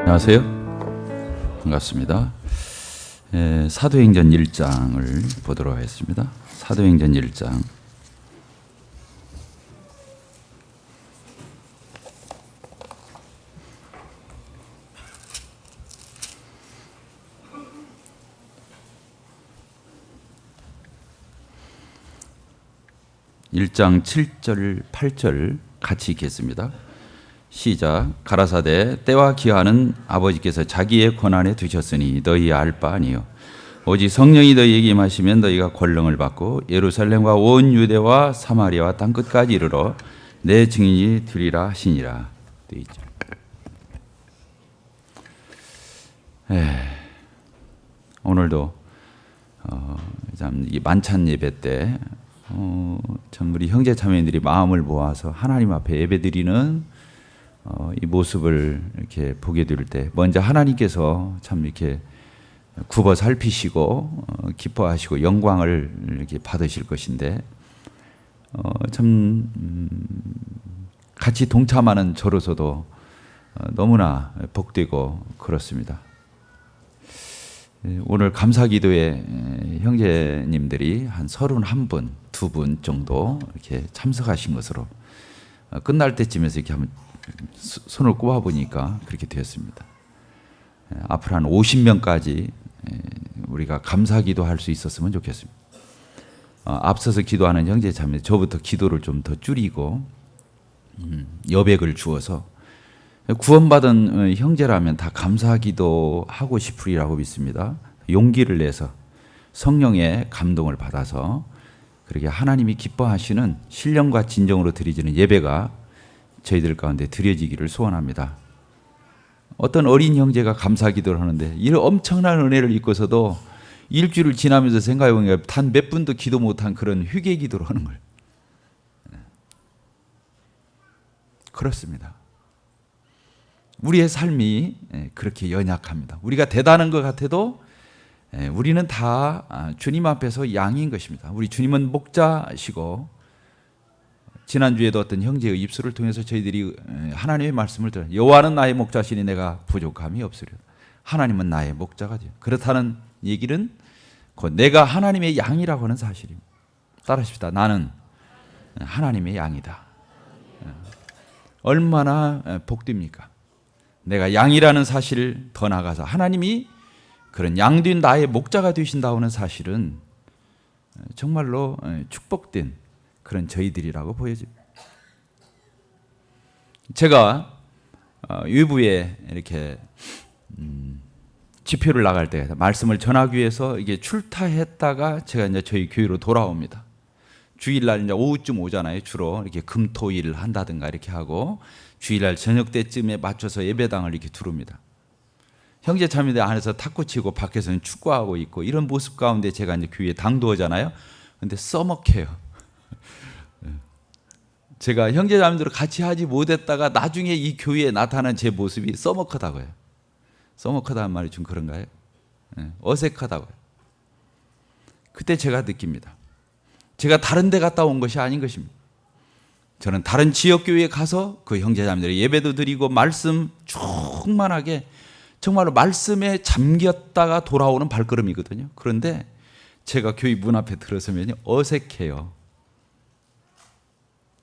안녕하세요. 반갑습니다. 사도행전 1장을 보도록 하겠습니다. 사도행전 1장. 일 장 7절, 8절 같이 읽겠습니다. 시작. 가라사대 때와 기한은 아버지께서 자기의 권한에 두셨으니 너희 알 바 아니요 오직 성령이 너희에게 임하시면 너희가 권능을 받고 예루살렘과 온 유대와 사마리아와 땅끝까지 이르러 내 증인이 되리라 하시니라. 되어 있죠. 오늘도 참 이 만찬 예배 때 참 우리 형제 자매들이 마음을 모아서 하나님 앞에 예배드리는 이 모습을 이렇게 보게 될 때 먼저 하나님께서 참 이렇게 굽어 살피시고 기뻐하시고 영광을 이렇게 받으실 것인데 참 같이 동참하는 저로서도 너무나 복되고 그렇습니다. 오늘 감사기도에 형제님들이 한 31분, 2분 정도 이렇게 참석하신 것으로 끝날 때쯤에서 이렇게 한번 손을 꼽아 보니까 그렇게 되었습니다. 앞으로 한 50명까지 우리가 감사기도 할 수 있었으면 좋겠습니다. 앞서서 기도하는 형제 자매, 저부터 기도를 좀 더 줄이고 여백을 주어서 구원받은 형제라면 다 감사기도 하고 싶으리라고 믿습니다. 용기를 내서 성령의 감동을 받아서 그렇게 하나님이 기뻐하시는 신령과 진정으로 드려지는 예배가 저희들 가운데 드려지기를 소원합니다. 어떤 어린 형제가 감사기도를 하는데 이런 엄청난 은혜를 입고서도 일주일을 지나면서 생각해 보니까 단 몇 분도 기도 못한 그런 휴게 기도를 하는 거예요. 그렇습니다. 우리의 삶이 그렇게 연약합니다. 우리가 대단한 것 같아도 우리는 다 주님 앞에서 양인 것입니다. 우리 주님은 목자시고 지난주에도 어떤 형제의 입술을 통해서 저희들이 하나님의 말씀을 들어요. 여호와는 나의 목자시니 내가 부족함이 없으리라. 하나님은 나의 목자가 돼요. 그렇다는 얘기는 곧 내가 하나님의 양이라고 하는 사실입니다. 따라하십시다. 나는 하나님의 양이다. 얼마나 복됩니까? 내가 양이라는 사실을 더 나아가서 하나님이 그런 양된 나의 목자가 되신다는 사실은 정말로 축복된 그런 저희들이라고 보여집니다. 제가 외부에 이렇게 집회를 나갈 때 말씀을 전하기 위해서 이게 출타했다가 제가 이제 저희 교회로 돌아옵니다. 주일날 이제 오후쯤 오잖아요. 주로 이렇게 금토일 한다든가 이렇게 하고 주일날 저녁 때쯤에 맞춰서 예배당을 이렇게 들어옵니다. 형제 자매들 안에서 탁구 치고 밖에서는 축구하고 있고 이런 모습 가운데 제가 이제 교회에 당도하잖아요. 근데 써먹해요. 제가 형제 자매들과 같이 하지 못했다가 나중에 이 교회에 나타난 제 모습이 써먹하다고요. 써먹하다는 말이 좀 그런가요? 어색하다고요. 그때 제가 느낍니다. 제가 다른 데 갔다 온 것이 아닌 것입니다. 저는 다른 지역교회에 가서 그 형제자매들의 예배도 드리고 말씀 충만하게 정말로 말씀에 잠겼다가 돌아오는 발걸음이거든요. 그런데 제가 교회 문 앞에 들어서면 어색해요.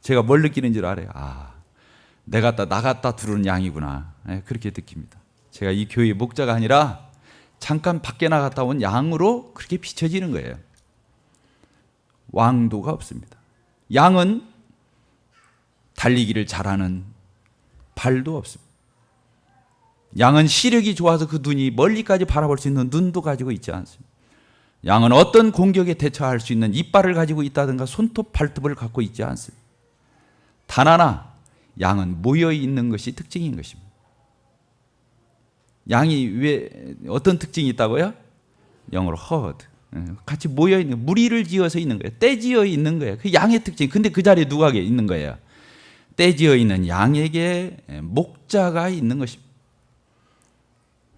제가 뭘 느끼는 줄 알아요? 나갔다 들어오는 양이구나. 그렇게 느낍니다. 제가 이 교회의 목자가 아니라 잠깐 밖에 나갔다 온 양으로 그렇게 비춰지는 거예요. 왕도가 없습니다. 양은 달리기를 잘하는 발도 없습니다. 양은 시력이 좋아서 그 눈이 멀리까지 바라볼 수 있는 눈도 가지고 있지 않습니다. 양은 어떤 공격에 대처할 수 있는 이빨을 가지고 있다든가 손톱, 발톱을 갖고 있지 않습니다. 단 하나, 양은 모여 있는 것이 특징인 것입니다. 양이 왜 어떤 특징이 있다고요? 영어로 herd. 같이 모여 있는, 무리를 지어서 있는 거예요. 떼지어 있는 거예요. 그 양의 특징. 근데 그 자리에 누가 있는 거예요? 떼지어 있는 양에게 목자가 있는 것입니다.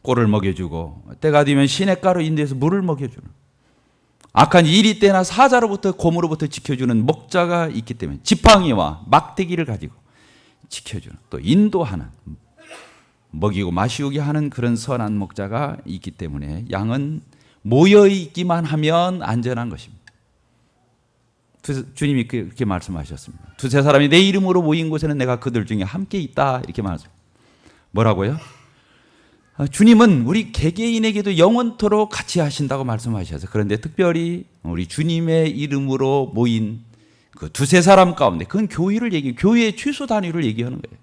꼴을 먹여주고 때가 되면 시냇가로 인도해서 물을 먹여주는, 악한 이리 때나 사자로부터 곰으로부터 지켜주는 목자가 있기 때문에 지팡이와 막대기를 가지고 지켜주는, 또 인도하는, 먹이고 마시우게 하는 그런 선한 목자가 있기 때문에 양은 모여있기만 하면 안전한 것입니다. 주님이 그렇게 말씀하셨습니다. 두세 사람이 내 이름으로 모인 곳에는 내가 그들 중에 함께 있다, 이렇게 말씀합니다. 뭐라고요? 주님은 우리 개개인에게도 영원토록 같이 하신다고 말씀하셔서, 그런데 특별히 우리 주님의 이름으로 모인 그 두세 사람 가운데, 그건 교회의 최소 단위를 얘기하는 거예요.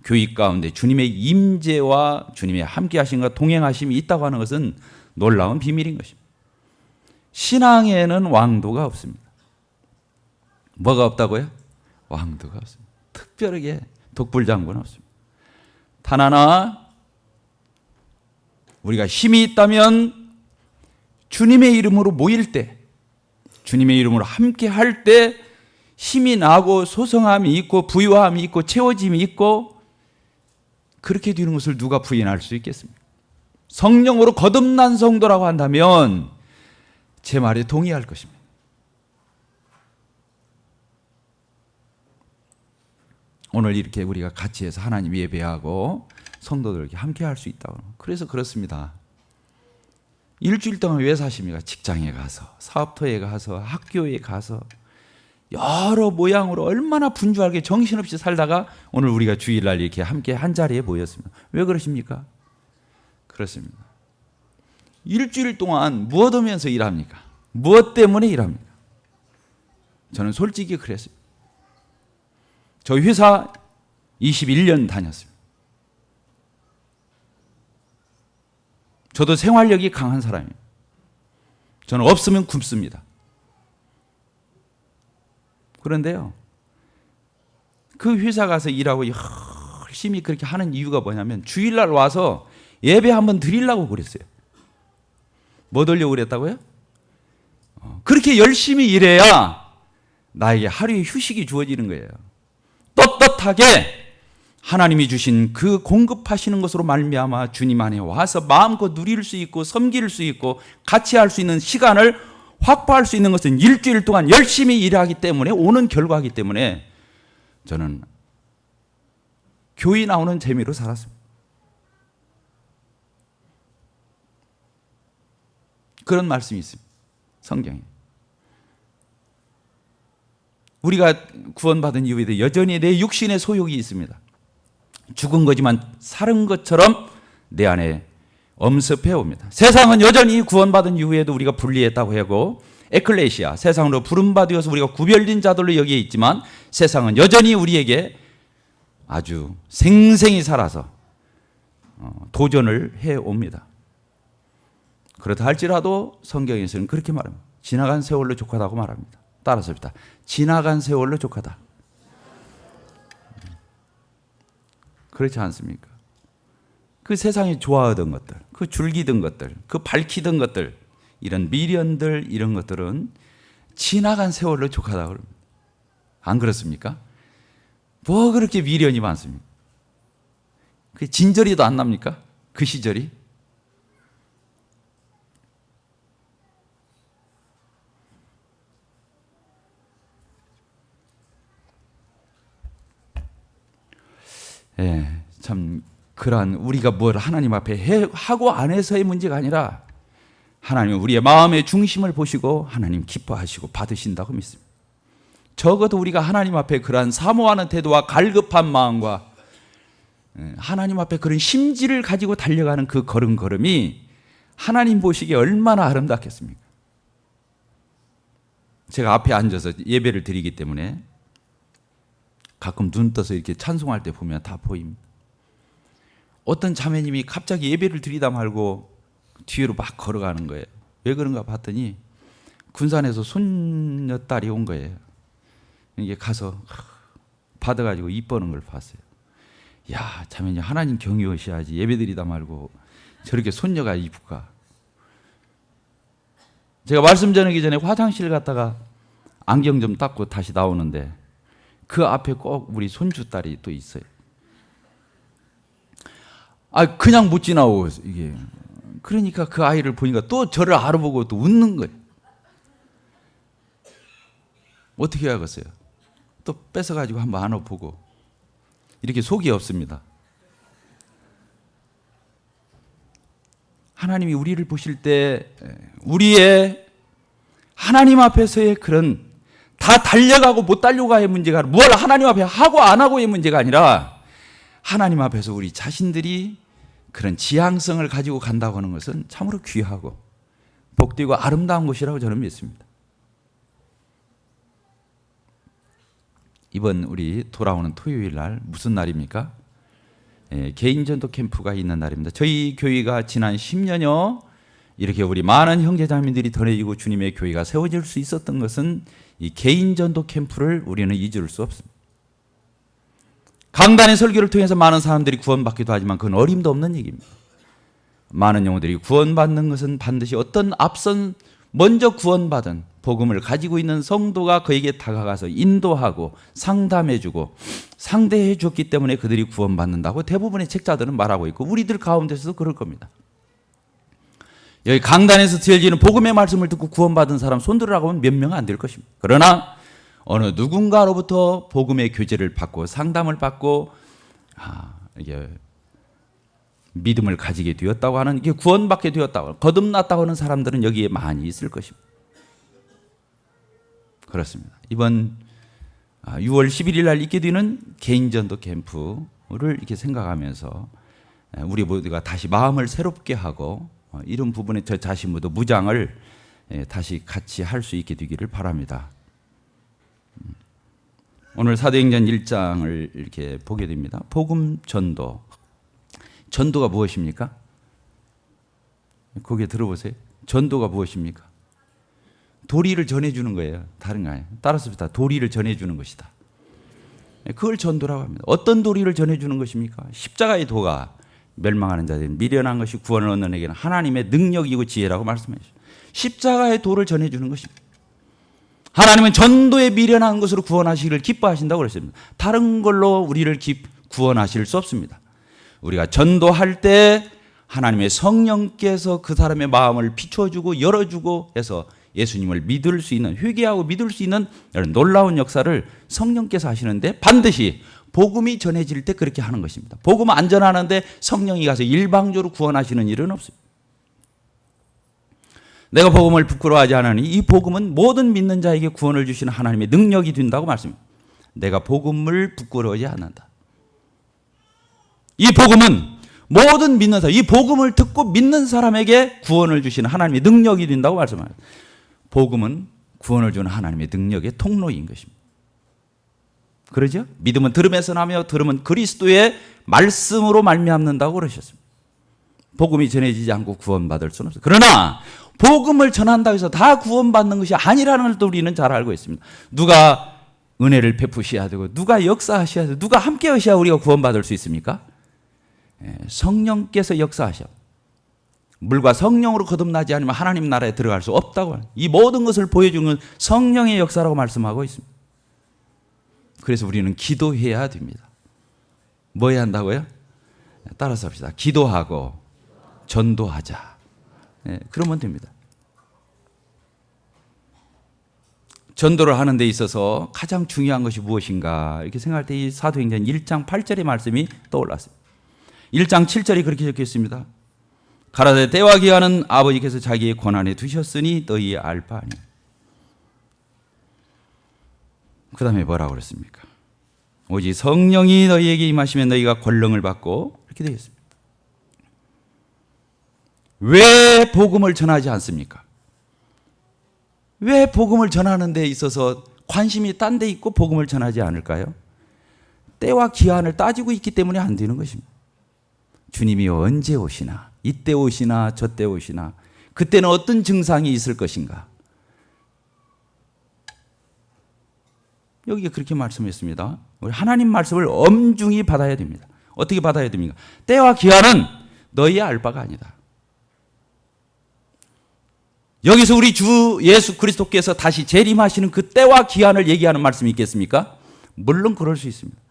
교회 가운데 주님의 임재와 주님의 함께 하심과 동행하심이 있다고 하는 것은 놀라운 비밀인 것입니다. 신앙에는 왕도가 없습니다. 뭐가 없다고요? 왕도가 없습니다. 특별하게 독불장군은 없습니다. 단 하나, 우리가 힘이 있다면 주님의 이름으로 모일 때, 주님의 이름으로 함께 할 때 힘이 나고 소성함이 있고 부유함이 있고 채워짐이 있고, 그렇게 되는 것을 누가 부인할 수 있겠습니까? 성령으로 거듭난 성도라고 한다면 제 말에 동의할 것입니다. 오늘 이렇게 우리가 같이 해서 하나님 예배하고 성도들에게 함께 할 수 있다고. 그래서 그렇습니다. 일주일 동안 왜 사십니까? 직장에 가서, 사업터에 가서, 학교에 가서 여러 모양으로 얼마나 분주하게 정신없이 살다가 오늘 우리가 주일날 이렇게 함께 한 자리에 모였습니다. 왜 그러십니까? 그렇습니다. 일주일 동안 무엇 하면서 일합니까? 무엇 때문에 일합니까? 저는 솔직히 그랬습니다. 저 회사 21년 다녔습니다. 저도 생활력이 강한 사람이에요. 저는 없으면 굶습니다. 그런데요, 그 회사 가서 일하고 열심히 그렇게 하는 이유가 뭐냐면 주일날 와서 예배 한번 드리려고 그랬어요. 뭐 드리려고 그랬다고요? 그렇게 열심히 일해야 나에게 하루의 휴식이 주어지는 거예요. 떳떳하게 하나님이 주신 그 공급하시는 것으로 말미암아 주님 안에 와서 마음껏 누릴 수 있고 섬길 수 있고 같이 할 수 있는 시간을 확보할 수 있는 것은 일주일 동안 열심히 일하기 때문에 오는 결과이기 때문에 저는 교회 나오는 재미로 살았습니다. 그런 말씀이 있습니다. 성경에. 우리가 구원받은 이후에도 여전히 내 육신의 소욕이 있습니다. 죽은 거지만 살은 것처럼 내 안에 엄습해 옵니다. 세상은 여전히 구원받은 이후에도 우리가 분리했다고 하고, 에클레시아, 세상으로 부름받아서 우리가 구별된 자들로 여기에 있지만 세상은 여전히 우리에게 아주 생생히 살아서 도전을 해 옵니다. 그렇다 할지라도 성경에서는 그렇게 말합니다. 지나간 세월로 족하다고 말합니다. 따라서 봅시다. 지나간 세월로 족하다. 그렇지 않습니까? 그 세상에 좋아하던 것들, 그 즐기던 것들, 그 밝히던 것들, 이런 미련들, 이런 것들은 지나간 세월로 족하다고 그럽니다. 안 그렇습니까? 뭐 그렇게 미련이 많습니까? 그 진저리도 안 납니까? 그 시절이? 예, 참 그러한 우리가 뭘 하나님 앞에 하고 안 해서의 문제가 아니라 하나님은 우리의 마음의 중심을 보시고 하나님 기뻐하시고 받으신다고 믿습니다. 적어도 우리가 하나님 앞에 그러한 사모하는 태도와 갈급한 마음과 하나님 앞에 그런 심지를 가지고 달려가는 그 걸음걸음이 하나님 보시기에 얼마나 아름답겠습니까? 제가 앞에 앉아서 예배를 드리기 때문에 가끔 눈 떠서 이렇게 찬송할 때 보면 다 보입니다. 어떤 자매님이 갑자기 예배를 드리다 말고 뒤로 막 걸어가는 거예요. 왜 그런가 봤더니 군산에서 손녀딸이 온 거예요. 이게 가서 받아가지고 이뻐하는 걸 봤어요. 야, 자매님 하나님 경외하셔야지 예배 드리다 말고 저렇게 손녀가 이쁠까. 제가 말씀 전하기 전에 화장실 갔다가 안경 좀 닦고 다시 나오는데 그 앞에 꼭 우리 손주딸이 또 있어요. 아, 그냥 못 지나오고 이게. 그러니까 그 아이를 보니까 또 저를 알아보고 또 웃는 거예요. 어떻게 하겠어요? 또 뺏어가지고 한번 안아보고. 이렇게 속이 없습니다. 하나님이 우리를 보실 때 우리의 하나님 앞에서의 그런 다 달려가고 못 달려가의 문제가 아니라 뭘 하나님 앞에 하고 안 하고의 문제가 아니라 하나님 앞에서 우리 자신들이 그런 지향성을 가지고 간다고 하는 것은 참으로 귀하고 복되고 아름다운 것이라고 저는 믿습니다. 이번 우리 돌아오는 토요일 날 무슨 날입니까? 개인전도 캠프가 있는 날입니다. 저희 교회가 지난 10년여 이렇게 우리 많은 형제자매들이 더해지고 주님의 교회가 세워질 수 있었던 것은 이 개인전도 캠프를 우리는 잊을 수 없습니다. 강단의 설교를 통해서 많은 사람들이 구원받기도 하지만 그건 어림도 없는 얘기입니다. 많은 영혼들이 구원받는 것은 반드시 어떤 앞선 먼저 구원받은 복음을 가지고 있는 성도가 그에게 다가가서 인도하고 상담해주고 상대해 줬기 때문에 그들이 구원받는다고 대부분의 책자들은 말하고 있고 우리들 가운데서도 그럴 겁니다. 여기 강단에서 들려지는 복음의 말씀을 듣고 구원받은 사람 손들으라고 하면 몇 명 안 될 것입니다. 그러나 어느 누군가로부터 복음의 교제를 받고 상담을 받고 이게 믿음을 가지게 되었다고 하는, 이게 구원받게 되었다고 거듭났다고 하는 사람들은 여기에 많이 있을 것입니다. 그렇습니다. 이번 6월 11일 날 있게 되는 개인전도 캠프를 이렇게 생각하면서 우리 모두가 다시 마음을 새롭게 하고 이런 부분에 저 자신 모두 무장을 다시 같이 할 수 있게 되기를 바랍니다. 오늘 사도행전 1장을 이렇게 보게 됩니다. 복음 전도. 전도가 무엇입니까? 거기에 들어보세요. 전도가 무엇입니까? 도리를 전해주는 거예요. 다른 거 아니에요. 따라서 도리를 전해주는 것이다. 그걸 전도라고 합니다. 어떤 도리를 전해주는 것입니까? 십자가의 도가 멸망하는 자들은 미련한 것이 구원을 얻는 에게는 하나님의 능력이고 지혜라고 말씀하셨어요. 십자가의 도를 전해주는 것입니다. 하나님은 전도에 미련한 것으로 구원하시기를 기뻐하신다고 그랬습니다. 다른 걸로 우리를 구원하실 수 없습니다. 우리가 전도할 때 하나님의 성령께서 그 사람의 마음을 비춰주고 열어주고 해서 예수님을 믿을 수 있는, 회개하고 믿을 수 있는 이런 놀라운 역사를 성령께서 하시는데 반드시 복음이 전해질 때 그렇게 하는 것입니다. 복음 안 전하는데 성령이 가서 일방적으로 구원하시는 일은 없습니다. 내가 복음을 부끄러워하지 않으니 이 복음은 모든 믿는 자에게 구원을 주시는 하나님의 능력이 된다고 말씀합니다. 내가 복음을 부끄러워하지 않는다. 이 복음은 모든 믿는 사람, 이 복음을 듣고 믿는 사람에게 구원을 주시는 하나님의 능력이 된다고 말씀합니다. 복음은 구원을 주는 하나님의 능력의 통로인 것입니다. 그러죠? 믿음은 들음에서 나며 들음은 그리스도의 말씀으로 말미암는다고 그러셨습니다. 복음이 전해지지 않고 구원받을 수는 없어요. 그러나 복음을 전한다고 해서 다 구원받는 것이 아니라는 것도 우리는 잘 알고 있습니다. 누가 은혜를 베푸셔야 되고 누가 역사하셔야 되고 누가 함께 하셔야 우리가 구원받을 수 있습니까? 성령께서 역사하셔. 물과 성령으로 거듭나지 않으면 하나님 나라에 들어갈 수 없다고 합니다. 이 모든 것을 보여주는 성령의 역사라고 말씀하고 있습니다. 그래서 우리는 기도해야 됩니다. 뭐 해야 한다고요? 따라서 합시다. 기도하고 전도하자. 그러면 됩니다. 전도를 하는 데 있어서 가장 중요한 것이 무엇인가 이렇게 생각할 때 이 사도행전 1장 8절의 말씀이 떠올랐어요. 1장 7절이 그렇게 적혀 있습니다. 가라사대 때와 기한은 아버지께서 자기의 권한에 두셨으니 너희 알 바 아니야. 그 다음에 뭐라고 그랬습니까? 오직 성령이 너희에게 임하시면 너희가 권능을 받고 이렇게 되겠습니다. 왜 복음을 전하지 않습니까? 왜 복음을 전하는 데 있어서 관심이 딴 데 있고 복음을 전하지 않을까요? 때와 기한을 따지고 있기 때문에 안 되는 것입니다. 주님이 언제 오시나, 이때 오시나 저때 오시나, 그때는 어떤 증상이 있을 것인가. 여기에 그렇게 말씀했습니다. 우리 하나님 말씀을 엄중히 받아야 됩니다. 어떻게 받아야 됩니까? 때와 기한은 너희의 알 바가 아니다. 여기서 우리 주 예수 그리스도께서 다시 재림하시는 그 때와 기한을 얘기하는 말씀이 있겠습니까? 물론 그럴 수 있습니다.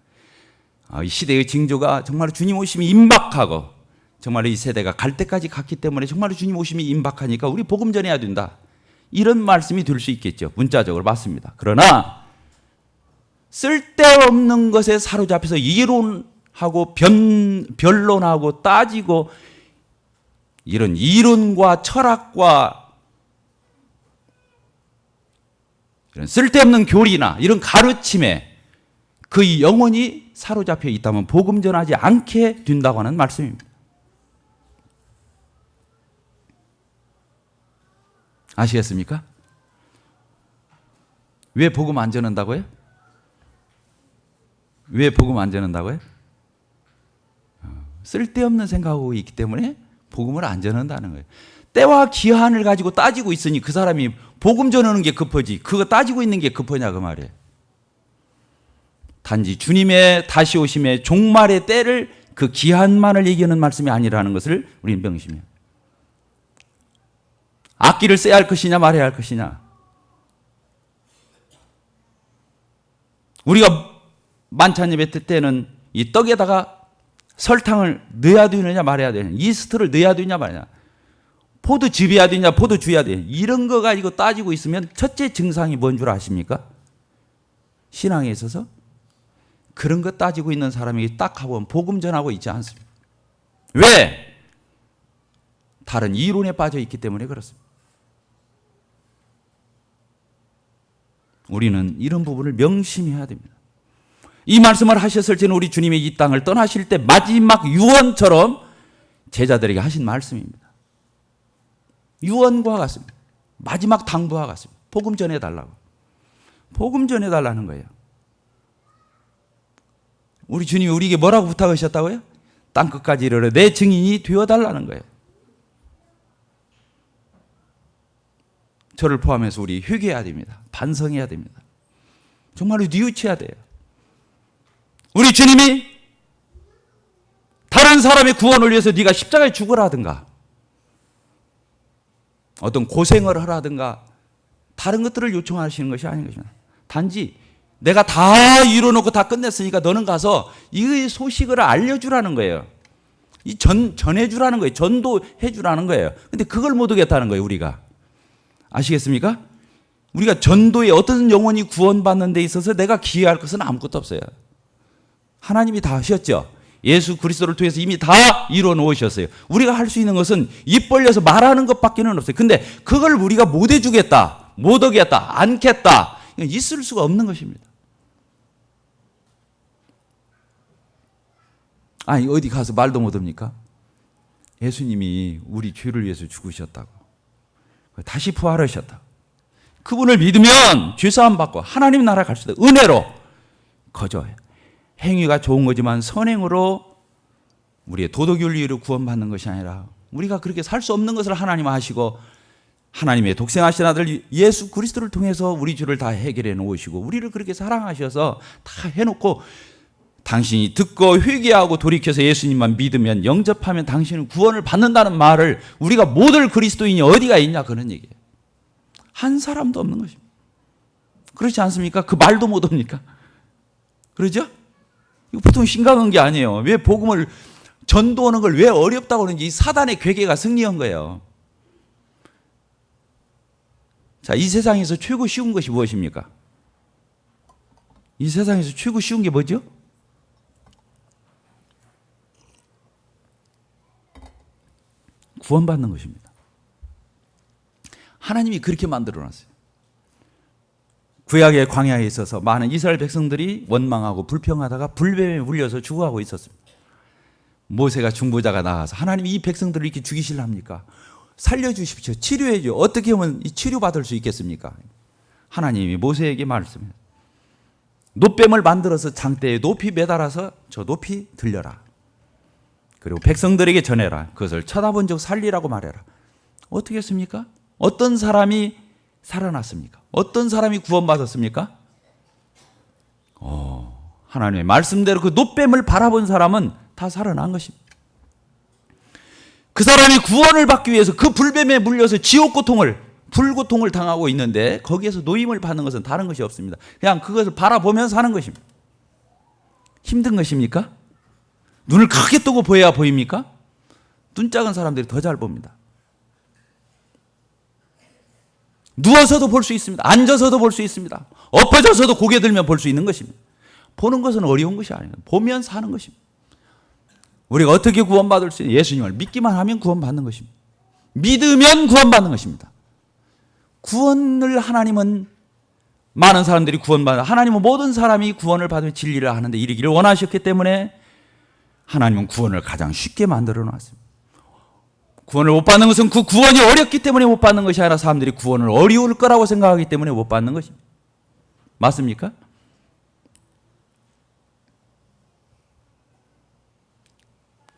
이 시대의 징조가 정말 주님 오심이 임박하고 정말 이 세대가 갈 때까지 갔기 때문에 정말 주님 오심이 임박하니까 우리 복음 전해야 된다. 이런 말씀이 될 수 있겠죠. 문자적으로 맞습니다. 그러나 쓸데없는 것에 사로잡혀서 이론하고 변론하고 따지고 이런 이론과 철학과 이런 쓸데없는 교리나 이런 가르침에 그 영혼이 사로잡혀 있다면 복음 전하지 않게 된다고 하는 말씀입니다. 아시겠습니까? 왜 복음 안 전한다고요? 왜 복음 안 전한다고요? 쓸데없는 생각하고 있기 때문에 복음을 안 전한다는 거예요. 때와 기한을 가지고 따지고 있으니 그 사람이 복음 전하는 게 급하지 그거 따지고 있는 게 급하냐 그 말이에요. 단지 주님의 다시 오심의 종말의 때를 그 기한만을 얘기하는 말씀이 아니라는 것을 우리는 명심해요. 악기를 써야 할 것이냐 말해야 할 것이냐. 우리가 만찬 예배 때는 이 떡에다가 설탕을 넣어야 되느냐 말해야 되느냐, 이스트를 넣어야 되느냐 말이냐, 포도 즙이야 되느냐 포도 주야 되느냐, 이런 거 가지고 따지고 있으면 첫째 증상이 뭔 줄 아십니까? 신앙에 있어서 그런 거 따지고 있는 사람이 딱 하고 복음 전하고 있지 않습니다. 왜? 다른 이론에 빠져 있기 때문에 그렇습니다. 우리는 이런 부분을 명심해야 됩니다. 이 말씀을 하셨을 때는 우리 주님이 이 땅을 떠나실 때 마지막 유언처럼 제자들에게 하신 말씀입니다. 유언과 같습니다. 마지막 당부와 같습니다. 복음 전해달라고. 복음 전해달라는 거예요. 우리 주님이 우리에게 뭐라고 부탁하셨다고요? 땅끝까지 이르러 내 증인이 되어달라는 거예요. 저를 포함해서 우리 회개해야 됩니다. 반성해야 됩니다. 정말로 뉘우쳐야 돼요. 우리 주님이 다른 사람의 구원을 위해서 네가 십자가에 죽으라든가 어떤 고생을 하라든가 다른 것들을 요청하시는 것이 아닌 것입니다. 단지 내가 다 이뤄놓고 다 끝냈으니까 너는 가서 이 소식을 알려주라는 거예요. 전해주라는 거예요. 전도해주라는 거예요. 근데 그걸 못 하겠다는 거예요, 우리가. 아시겠습니까? 우리가 전도에 어떤 영혼이 구원받는 데 있어서 내가 기여할 것은 아무것도 없어요. 하나님이 다 하셨죠. 예수 그리스도를 통해서 이미 다 이루어 놓으셨어요. 우리가 할 수 있는 것은 입 벌려서 말하는 것밖에는 없어요. 근데 그걸 우리가 못 해주겠다, 못 하겠다, 않겠다, 있을 수가 없는 것입니다. 아니 어디 가서 말도 못 합니까? 예수님이 우리 죄를 위해서 죽으셨다고, 다시 부활하셨다. 그분을 믿으면 죄사함 받고 하나님 나라 갈 수 있다. 은혜로 거저해요. 행위가 좋은 거지만 선행으로 우리의 도덕윤리로 구원받는 것이 아니라 우리가 그렇게 살 수 없는 것을 하나님 하시고 하나님의 독생하신 아들 예수 그리스도를 통해서 우리 죄를 다 해결해 놓으시고 우리를 그렇게 사랑하셔서 다 해놓고 당신이 듣고 회개하고 돌이켜서 예수님만 믿으면 영접하면 당신은 구원을 받는다는 말을 우리가 모든 그리스도인이 어디가 있냐 그런 얘기예요. 한 사람도 없는 것입니다. 그렇지 않습니까? 그 말도 못 합니까? 그러죠? 이거 보통 심각한 게 아니에요. 왜 복음을 전도하는 걸 왜 어렵다고 하는지 사단의 괴계가 승리한 거예요. 자, 이 세상에서 최고 쉬운 것이 무엇입니까? 이 세상에서 최고 쉬운 게 뭐죠? 구원받는 것입니다. 하나님이 그렇게 만들어놨어요. 구약의 광야에 있어서 많은 이스라엘 백성들이 원망하고 불평하다가 불뱀에 물려서 죽어가고 있었습니다. 모세가 중보자가 나와서 하나님이 이 백성들을 이렇게 죽이실라 합니까? 살려주십시오. 치료해 줘. 어떻게 하면 치료받을 수 있겠습니까? 하나님이 모세에게 말씀해요. 놋뱀을 만들어서 장대에 높이 매달아서 저 높이 들려라. 그리고 백성들에게 전해라. 그것을 쳐다본 적 살리라고 말해라. 어떻게 했습니까? 어떤 사람이 살아났습니까? 어떤 사람이 구원받았습니까? 하나님의 말씀대로 그 놋뱀을 바라본 사람은 다 살아난 것입니다. 그 사람이 구원을 받기 위해서 그 불뱀에 물려서 지옥고통을, 불고통을 당하고 있는데 거기에서 노임을 받는 것은 다른 것이 없습니다. 그냥 그것을 바라보면서 사는 것입니다. 힘든 것입니까? 눈을 크게 뜨고 보여야 보입니까? 눈 작은 사람들이 더 잘 봅니다. 누워서도 볼 수 있습니다. 앉아서도 볼 수 있습니다. 엎어져서도 고개 들면 볼 수 있는 것입니다. 보는 것은 어려운 것이 아닙니다. 보면 사는 것입니다. 우리가 어떻게 구원받을 수 있는, 예수님을 믿기만 하면 구원받는 것입니다. 믿으면 구원받는 것입니다. 구원을 하나님은, 많은 사람들이 구원받는, 하나님은 모든 사람이 구원을 받으면 진리를 하는데 이르기를 원하셨기 때문에 하나님은 구원을 가장 쉽게 만들어 놨습니다. 구원을 못 받는 것은 그 구원이 어렵기 때문에 못 받는 것이 아니라 사람들이 구원을 어려울 거라고 생각하기 때문에 못 받는 것입니다. 맞습니까?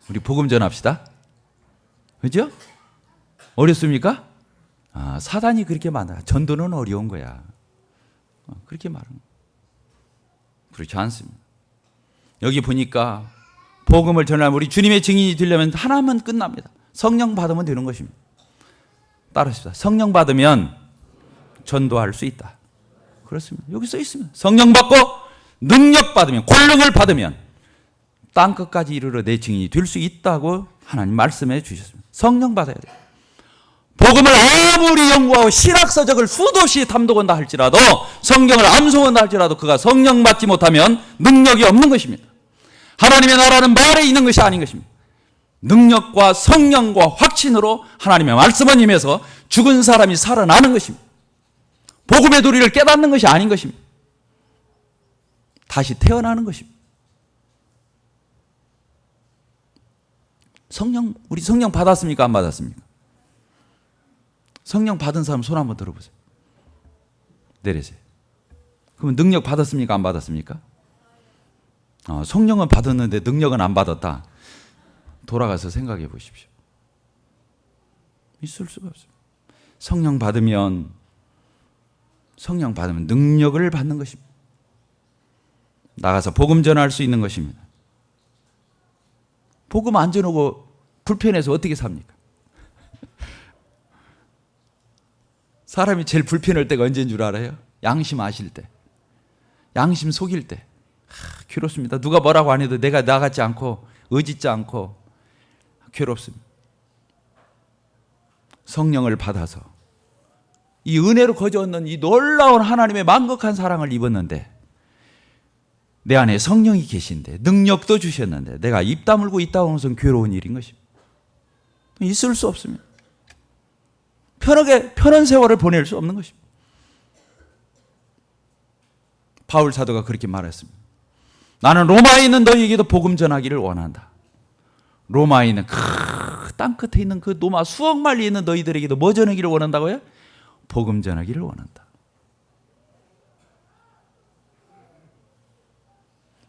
우리 복음 전합시다. 그죠? 어렵습니까? 사단이 그렇게 말해. 전도는 어려운 거야. 그렇게 말하는 거예요. 그렇지 않습니다. 여기 보니까 복음을 전하면 우리 주님의 증인이 되려면 하나만 끝납니다. 성령 받으면 되는 것입니다. 따르십시다. 성령 받으면 전도할 수 있다. 그렇습니다. 여기 써 있습니다. 성령 받고 능력 받으면, 권능을 받으면 땅 끝까지 이르러 내 증인이 될 수 있다고 하나님 말씀해 주셨습니다. 성령 받아야 돼요. 복음을 아무리 연구하고 신학서적을 수도 없이 탐독한다 할지라도, 성경을 암송한다 할지라도 그가 성령 받지 못하면 능력이 없는 것입니다. 하나님의 나라는 말에 있는 것이 아닌 것입니다. 능력과 성령과 확신으로 하나님의 말씀은 임해서 죽은 사람이 살아나는 것입니다. 복음의 도리를 깨닫는 것이 아닌 것입니다. 다시 태어나는 것입니다. 우리 성령 받았습니까? 안 받았습니까? 성령 받은 사람 손 한번 들어보세요. 내리세요. 그러면 능력 받았습니까? 안 받았습니까? 성령은 받았는데 능력은 안 받았다. 돌아가서 생각해 보십시오. 있을 수가 없어요. 성령 받으면 능력을 받는 것입니다. 나가서 복음 전할 수 있는 것입니다. 복음 안 전하고 불편해서 어떻게 삽니까? 사람이 제일 불편할 때가 언제인 줄 알아요? 양심 아실 때, 양심 속일 때. 괴롭습니다. 누가 뭐라고 안 해도 내가 나 같지 않고 의짓지 않고 괴롭습니다. 성령을 받아서 이 은혜로 거저 얻는 이 놀라운 하나님의 만극한 사랑을 입었는데, 내 안에 성령이 계신데 능력도 주셨는데 내가 입 다물고 있다고 하는 것은 괴로운 일인 것입니다. 있을 수 없습니다. 편한 세월을 보낼 수 없는 것입니다. 바울 사도가 그렇게 말했습니다. 나는 로마에 있는 너희에게도 복음 전하기를 원한다. 로마에 있는 땅 끝에 있는 그 로마 수억 마리 있는 너희들에게도 뭐 전하기를 원한다고요? 복음 전하기를 원한다.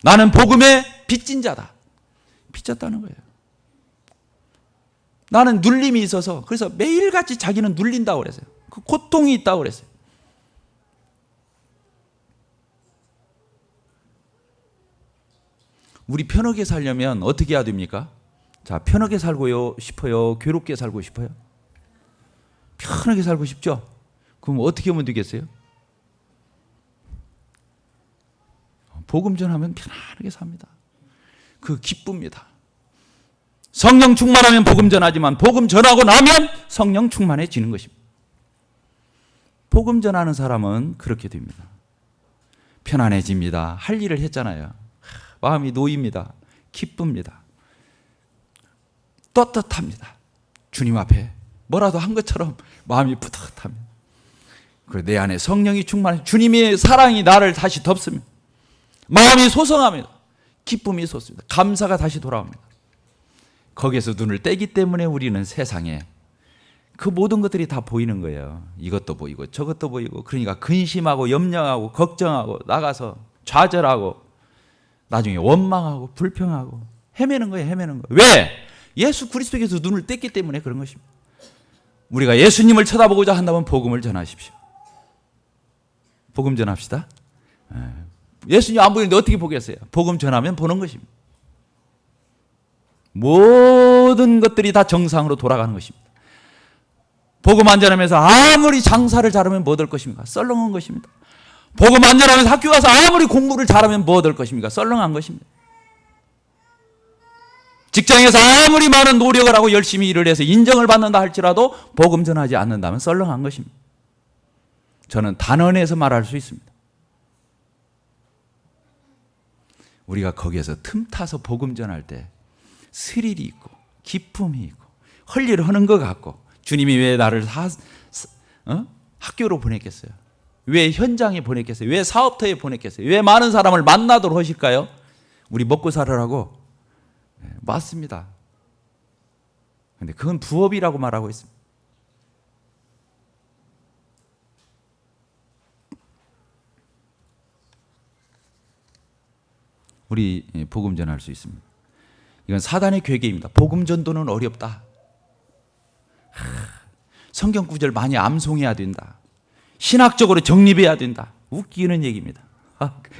나는 복음의 빚진 자다. 빚졌다는 거예요. 나는 눌림이 있어서, 그래서 매일같이 자기는 눌린다고 그랬어요. 그 고통이 있다고 그랬어요. 우리 편하게 살려면 어떻게 해야 됩니까? 자, 편하게 살고 싶어요? 괴롭게 살고 싶어요? 편하게 살고 싶죠? 그럼 어떻게 하면 되겠어요? 복음 전하면 편안하게 삽니다. 그 기쁩니다. 성령 충만하면 복음 전하지만 복음 전하고 나면 성령 충만해지는 것입니다. 복음 전하는 사람은 그렇게 됩니다. 편안해집니다. 할 일을 했잖아요. 마음이 놓입니다. 기쁩니다. 떳떳합니다. 주님 앞에 뭐라도 한 것처럼 마음이 뿌듯합니다. 그리고 내 안에 성령이 충만해 주님의 사랑이 나를 다시 덮습니다. 마음이 소성합니다. 기쁨이 솟습니다. 감사가 다시 돌아옵니다. 거기에서 눈을 떼기 때문에 우리는 세상에 그 모든 것들이 다 보이는 거예요. 이것도 보이고 저것도 보이고, 그러니까 근심하고 염려하고 걱정하고 나가서 좌절하고 나중에 원망하고 불평하고 헤매는 거예요. 헤매는 거예요. 왜? 예수 그리스도께서 눈을 뗐기 때문에 그런 것입니다. 우리가 예수님을 쳐다보고자 한다면 복음을 전하십시오. 복음 전합시다. 예수님 안 보이는데 어떻게 보겠어요? 복음 전하면 보는 것입니다. 모든 것들이 다 정상으로 돌아가는 것입니다. 복음 안 전하면서 아무리 장사를 잘하면 뭐 될 것입니까? 썰렁한 것입니다. 복음 안 전하면서 학교 가서 아무리 공부를 잘하면 뭐 될 것입니까? 썰렁한 것입니다. 직장에서 아무리 많은 노력을 하고 열심히 일을 해서 인정을 받는다 할지라도 복음 전하지 않는다면 썰렁한 것입니다. 저는 단언해서 말할 수 있습니다. 우리가 거기에서 틈타서 복음 전할 때 스릴이 있고 기쁨이 있고 할 일을 하는 것 같고, 주님이 왜 나를 학교로 보냈겠어요? 왜 현장에 보냈겠어요? 왜 사업터에 보냈겠어요? 왜 많은 사람을 만나도록 하실까요? 우리 먹고 살으라고? 네, 맞습니다. 근데 그건 부업이라고 말하고 있습니다. 우리 복음 전할 수 있습니다. 이건 사단의 괴계입니다. 복음 전도는 어렵다. 성경 구절 많이 암송해야 된다. 신학적으로 정립해야 된다. 웃기는 얘기입니다.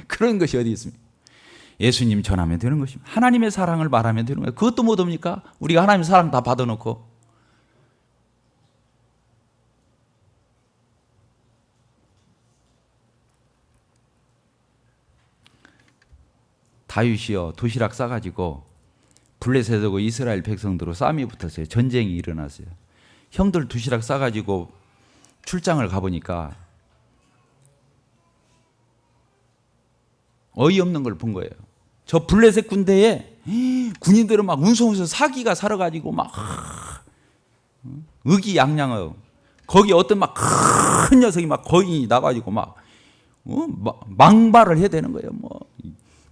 그런 것이 어디 있습니까? 예수님 전하면 되는 것입니다. 하나님의 사랑을 말하면 되는 거예요. 그것도 못합니까? 우리가 하나님의 사랑 다 받아놓고. 다윗이요, 도시락 싸가지고 블레셋 오고 이스라엘 백성들로 싸움이 붙었어요. 전쟁이 일어났어요. 형들 도시락 싸가지고 출장을 가보니까 어이없는 걸 본 거예요. 저 블레셋 군대에 군인들은 막 운송해서 사기가 살아가지고 막 의기양양해요. 거기 어떤 막 큰 녀석이 막 거인이 나가지고 막 망발을 해야 되는 거예요. 뭐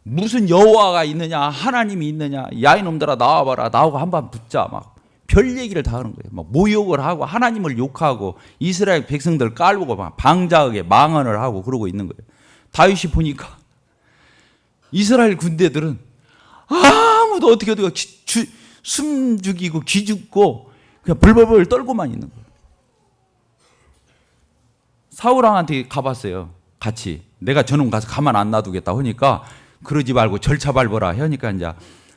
무슨 여호와가 있느냐, 하나님이 있느냐, 야 이놈들아 나와봐라, 나오고 한번 붙자, 막 별 얘기를 다 하는 거예요. 막 모욕을 하고 하나님을 욕하고 이스라엘 백성들 깔보고 막 방자하게 망언을 하고 그러고 있는 거예요. 다윗이 보니까 이스라엘 군대들은 아무도 어떻게 숨 죽이고 기 죽고 그냥 벌벌벌 떨고만 있는 거예요. 사울왕한테 가봤어요. 같이. 내가 저놈 가서 가만 안 놔두겠다 하니까 그러지 말고 절차 밟아라 하니까 이제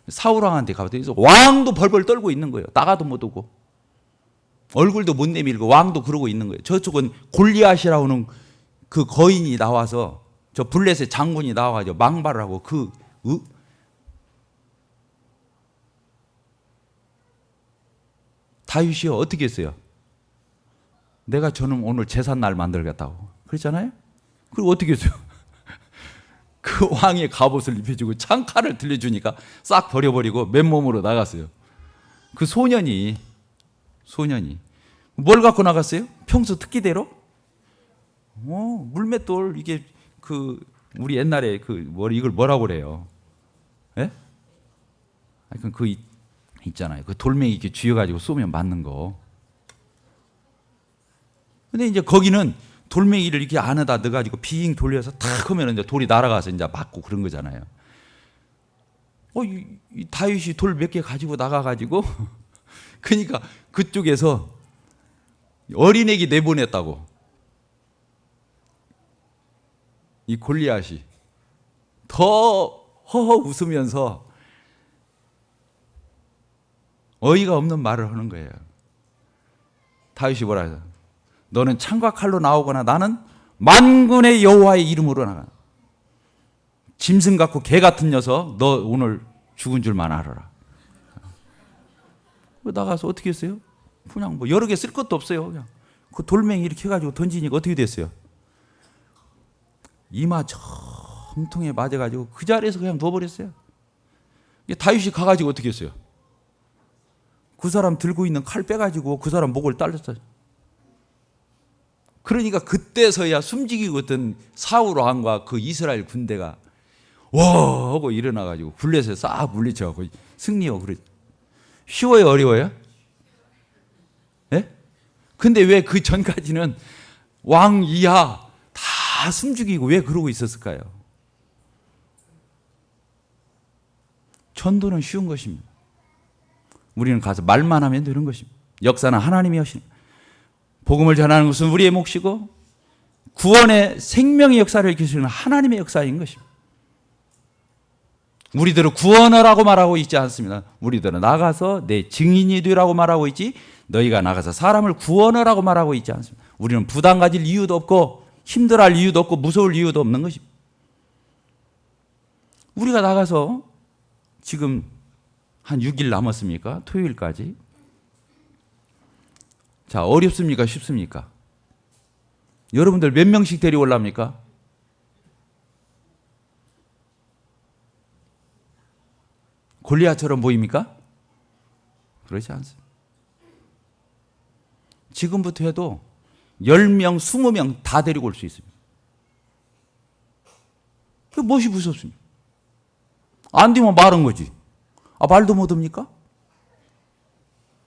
사울왕한테 가봤더니 왕도 벌벌 떨고 있는 거예요. 나가도 못 오고 얼굴도 못 내밀고 왕도 그러고 있는 거예요. 저쪽은 골리앗이라고 하는 그 거인이 나와서 저 블레셋 장군이 나와가지고 망발을 하고 다윗이요 어떻게 했어요? 내가 저놈 오늘 제삿날 만들겠다고 그랬잖아요. 그리고 어떻게 했어요? 그 왕의 갑옷을 입혀주고 창칼을 들려주니까 싹 버려버리고 맨몸으로 나갔어요. 그 소년이 뭘 갖고 나갔어요? 평소 특기대로? 물맷돌. 이게 우리 옛날에 이걸 뭐라고 그래요? 예? 그 있잖아요. 그 돌멩이 이렇게 쥐어가지고 쏘면 맞는 거. 근데 이제 거기는 돌멩이를 이렇게 안에다 넣어가지고 빙 돌려서 탁 하면 이제 돌이 날아가서 이제 맞고 그런 거잖아요. 이 다윗이 돌 몇 개 가지고 나가가지고 그러니까 그쪽에서 어린애기 내보냈다고. 이 골리앗이 더 허허 웃으면서 어이가 없는 말을 하는 거예요. 다윗이 뭐라 해서 너는 창과 칼로 나오거나 나는 만군의 여호와의 이름으로 나가. 짐승 같고 개 같은 녀석 너 오늘 죽은 줄만 알아라. 나가서 어떻게 했어요? 그냥 뭐 여러 개 쓸 것도 없어요. 그냥 그 돌멩이 이렇게 해가지고 던지니까 어떻게 됐어요? 이마 정통에 맞아가지고 그 자리에서 그냥 누워버렸어요. 다윗이 가가지고 어떻게 했어요? 그 사람 들고 있는 칼 빼가지고 그 사람 목을 잘랐어요. 그러니까 그때서야 숨지기고 있던 사울 왕과 그 이스라엘 군대가 와 하고 일어나가지고 블레셋에 싹 물리쳐갖고 승리하고 그러죠. 쉬워요, 어려워요? 예? 근데 왜 그 전까지는 왕 이하 다 숨죽이고 왜 그러고 있었을까요? 전도는 쉬운 것입니다. 우리는 가서 말만 하면 되는 것입니다. 역사는 하나님이 하시는 거예요. 복음을 전하는 것은 우리의 몫이고 구원의 생명의 역사를 일으키시는 하나님의 역사인 것입니다. 우리들은 구원하라고 말하고 있지 않습니다. 우리들은 나가서 내 증인이 되라고 말하고 있지 너희가 나가서 사람을 구원하라고 말하고 있지 않습니다. 우리는 부담 가질 이유도 없고 힘들어할 이유도 없고 무서울 이유도 없는 것입니다. 우리가 나가서 지금 한 6일 남았습니까? 토요일까지. 자, 어렵습니까? 쉽습니까? 여러분들 몇 명씩 데리고 올랍니까? 골리앗처럼 보입니까? 그렇지 않습니다. 지금부터 해도 10명, 20명 다 데리고 올 수 있습니다. 그게 무엇이 무섭습니까? 안 되면 말한 거지. 아, 말도 못합니까?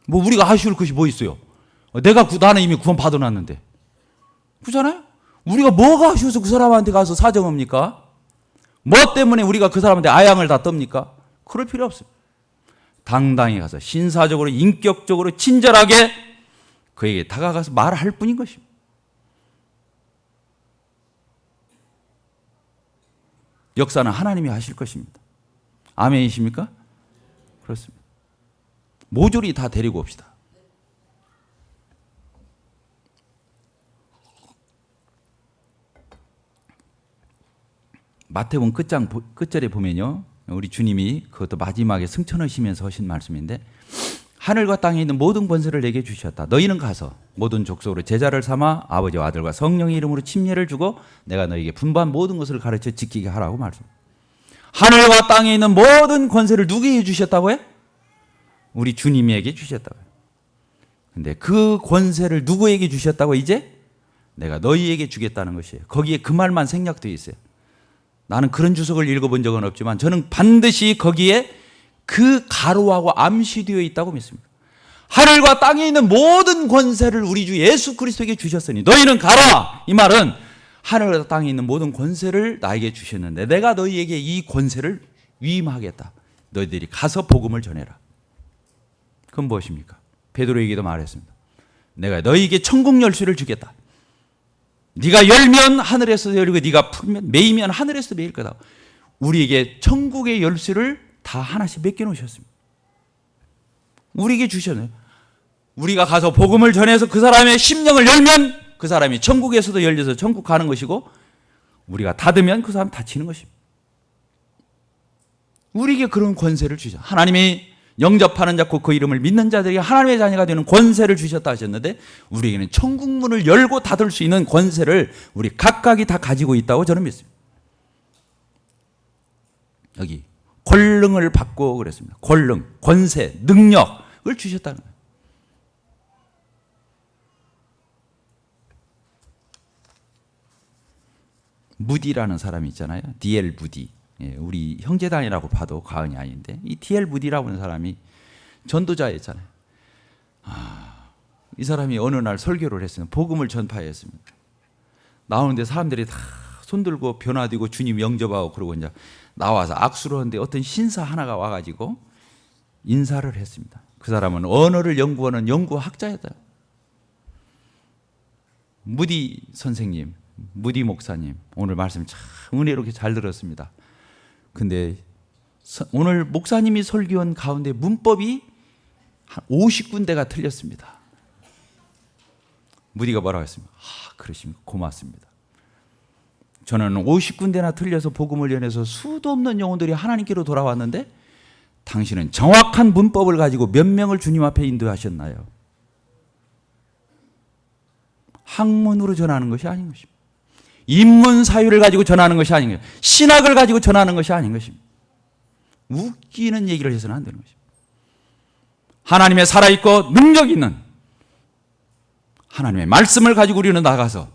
뭐 우리가 아쉬울 것이 뭐 있어요? 나는 이미 구원 받아놨는데. 그렇잖아요? 우리가 뭐가 아쉬워서 그 사람한테 가서 사정합니까? 뭐 때문에 우리가 그 사람한테 아양을 다 떱니까? 그럴 필요 없어요. 당당히 가서 신사적으로 인격적으로 친절하게 그에게 다가가서 말할 뿐인 것입니다. 역사는 하나님이 하실 것입니다. 아멘이십니까? 그렇습니다. 모조리 다 데리고 옵시다. 마태복음 끝절에 보면요, 우리 주님이 그것도 마지막에 승천하시면서 하신 말씀인데, 하늘과 땅에 있는 모든 권세를 내게 주셨다. 너희는 가서 모든 족속으로 제자를 삼아 아버지와 아들과 성령의 이름으로 침례를 주고 내가 너희에게 분부한 모든 것을 가르쳐 지키게 하라고 말씀합니다. 하늘과 땅에 있는 모든 권세를 누구에게 주셨다고요? 우리 주님에게 주셨다고요. 근데 그 권세를 누구에게 주셨다고? 이제 내가 너희에게 주겠다는 것이에요. 거기에 그 말만 생략되어 있어요. 나는 그런 주석을 읽어본 적은 없지만 저는 반드시 거기에 그 가로하고 암시되어 있다고 믿습니다. 하늘과 땅에 있는 모든 권세를 우리 주 예수 그리스도에게 주셨으니 너희는 가라. 이 말은 하늘과 땅에 있는 모든 권세를 나에게 주셨는데 내가 너희에게 이 권세를 위임하겠다. 너희들이 가서 복음을 전해라. 그건 무엇입니까? 베드로에게도 말했습니다. 내가 너희에게 천국 열쇠를 주겠다. 네가 열면 하늘에서 열리고 네가 풀면 매이면 하늘에서 매일 거다. 우리에게 천국의 열쇠를 다 하나씩 맡겨놓으셨습니다. 우리에게 주셨네요. 우리가 가서 복음을 전해서 그 사람의 심령을 열면 그 사람이 천국에서도 열려서 천국 가는 것이고, 우리가 닫으면 그 사람 닫히는 것입니다. 우리에게 그런 권세를 주셨. 하나님이 영접하는 자 곧 그 이름을 믿는 자들에게 하나님의 자녀가 되는 권세를 주셨다 하셨는데, 우리에게는 천국 문을 열고 닫을 수 있는 권세를 우리 각각이 다 가지고 있다고 저는 믿습니다. 여기 권능을 받고 그랬습니다. 권능, 권세, 능력을 주셨다는 거예요. 무디라는 사람이 있잖아요. D.L. 무디. 예, 우리 형제단이라고 봐도 과언이 아닌데, 이 D.L. 무디라고 하는 사람이 전도자였잖아요. 이 사람이 어느 날 설교를 했어요. 복음을 전파했습니다. 나오는데 사람들이 다 손들고 변화되고 주님 영접하고 그러고 이제 나와서 악수를 하는데 어떤 신사 하나가 와가지고 인사를 했습니다. 그 사람은 언어를 연구하는 연구학자였다. 무디 선생님, 무디 목사님, 오늘 말씀 참 은혜롭게 잘 들었습니다. 근데 오늘 목사님이 설교한 가운데 문법이 한 50군데가 틀렸습니다. 무디가 뭐라고 했습니까? 그러시면 고맙습니다. 저는 50군데나 틀려서 복음을 전해서 수도 없는 영혼들이 하나님께로 돌아왔는데 당신은 정확한 문법을 가지고 몇 명을 주님 앞에 인도하셨나요? 학문으로 전하는 것이 아닌 것입니다. 인문 사유를 가지고 전하는 것이 아닌 것입니다. 신학을 가지고 전하는 것이 아닌 것입니다. 웃기는 얘기를 해서는 안 되는 것입니다. 하나님의 살아있고 능력 있는 하나님의 말씀을 가지고 우리는 나가서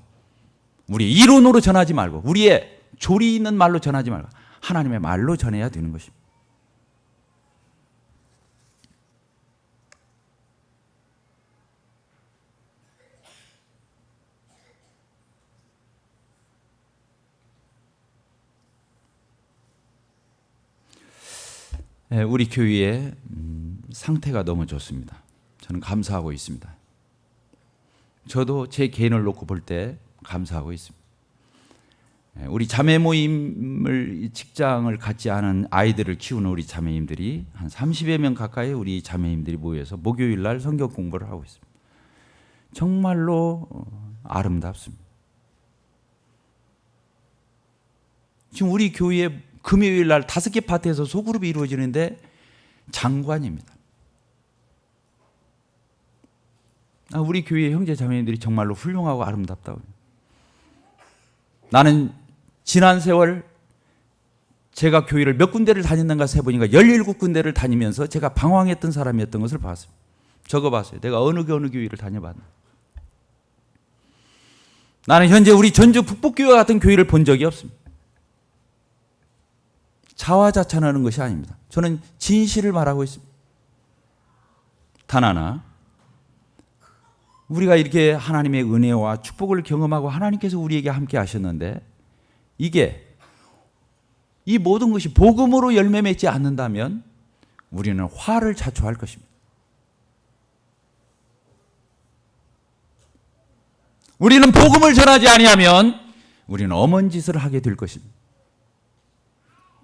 우리 이론으로 전하지 말고 우리의 조리 있는 말로 전하지 말고 하나님의 말로 전해야 되는 것입니다. 우리 교회의 상태가 너무 좋습니다. 저는 감사하고 있습니다. 저도 제 개인을 놓고 볼 때 감사하고 있습니다. 우리 자매 모임을 직장을 갖지 않은 아이들을 키우는 우리 자매님들이 한 30여 명 가까이 우리 자매님들이 모여서 목요일 날 성경 공부를 하고 있습니다. 정말로 아름답습니다. 지금 우리 교회에 금요일 날 5개 파트에서 소그룹이 이루어지는데 장관입니다. 우리 교회 형제 자매님들이 정말로 훌륭하고 아름답다고. 나는 지난 세월 제가 교회를 몇 군데를 다녔는가 세보니까 17군데를 다니면서 제가 방황했던 사람이었던 것을 봤어요. 적어봤어요. 내가 어느 교회를 다녀봤나. 나는 현재 우리 전주 북북교회와 같은 교회를 본 적이 없습니다. 자화자찬하는 것이 아닙니다. 저는 진실을 말하고 있습니다. 단 하나, 우리가 이렇게 하나님의 은혜와 축복을 경험하고 하나님께서 우리에게 함께 하셨는데 이 모든 것이 복음으로 열매 맺지 않는다면 우리는 화를 자초할 것입니다. 우리는 복음을 전하지 아니하면 우리는 엄한 짓을 하게 될 것입니다.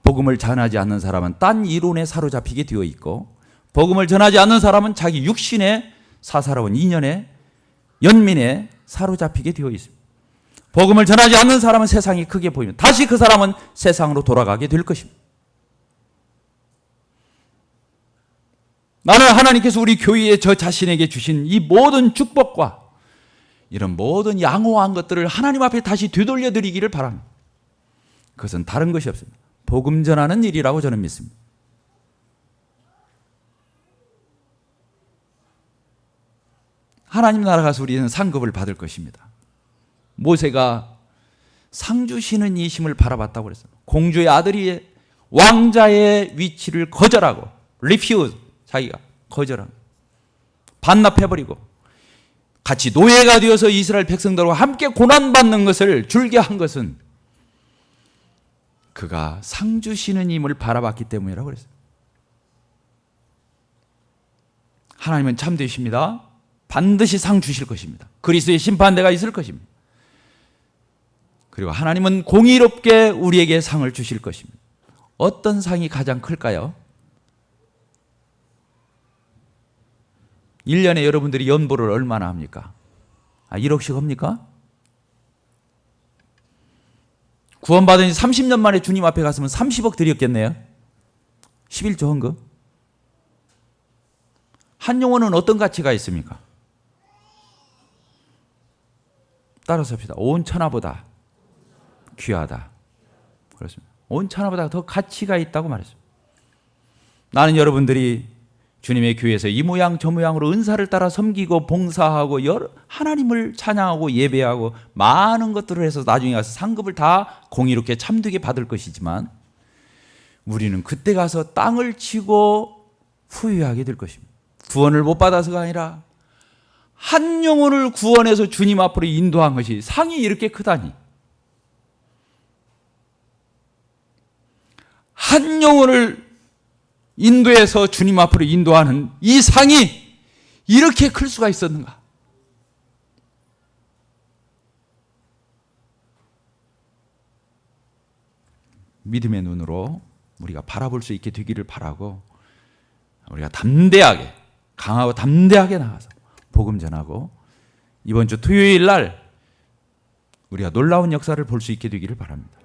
복음을 전하지 않는 사람은 딴 이론에 사로잡히게 되어 있고, 복음을 전하지 않는 사람은 자기 육신에 사사로운 인연에 연민에 사로잡히게 되어 있습니다. 복음을 전하지 않는 사람은 세상이 크게 보이면 다시 그 사람은 세상으로 돌아가게 될 것입니다. 나는 하나님께서 우리 교회에 저 자신에게 주신 이 모든 축복과 이런 모든 양호한 것들을 하나님 앞에 다시 되돌려 드리기를 바랍니다. 그것은 다른 것이 없습니다. 복음 전하는 일이라고 저는 믿습니다. 하나님 나라 가서 우리는 상급을 받을 것입니다. 모세가 상 주시는 이심을 바라봤다고 그랬어요. 공주의 아들이 왕자의 위치를 거절하고 refuse, 자기가 거절하고 반납해버리고 같이 노예가 되어서 이스라엘 백성들과 함께 고난받는 것을 줄게 한 것은 그가 상 주시는 임을 바라봤기 때문이라고 그랬어요. 하나님은 참되십니다. 반드시 상 주실 것입니다. 그리스도의 심판대가 있을 것입니다. 그리고 하나님은 공의롭게 우리에게 상을 주실 것입니다. 어떤 상이 가장 클까요? 1년에 여러분들이 연보를 얼마나 합니까? 1억씩 합니까? 구원받은 지 30년 만에 주님 앞에 갔으면 30억 드렸겠네요. 11조 헌금. 한 영혼은 어떤 가치가 있습니까? 따라서 합시다. 온 천하보다 귀하다. 그렇습니다. 온 천하보다 더 가치가 있다고 말했습니다. 나는 여러분들이 주님의 교회에서 이 모양 저 모양으로 은사를 따라 섬기고 봉사하고 하나님을 찬양하고 예배하고 많은 것들을 해서 나중에 가서 상급을 다 공의롭게 참되게 받을 것이지만 우리는 그때 가서 땅을 치고 후회하게 될 것입니다. 구원을 못 받아서가 아니라 한 영혼을 구원해서 주님 앞으로 인도한 것이 상이 이렇게 크다니. 한 영혼을 인도해서 주님 앞으로 인도하는 이 상이 이렇게 클 수가 있었는가? 믿음의 눈으로 우리가 바라볼 수 있게 되기를 바라고, 우리가 담대하게, 강하고 담대하게 나가서 복음 전하고 이번 주 토요일 날 우리가 놀라운 역사를 볼 수 있게 되기를 바랍니다.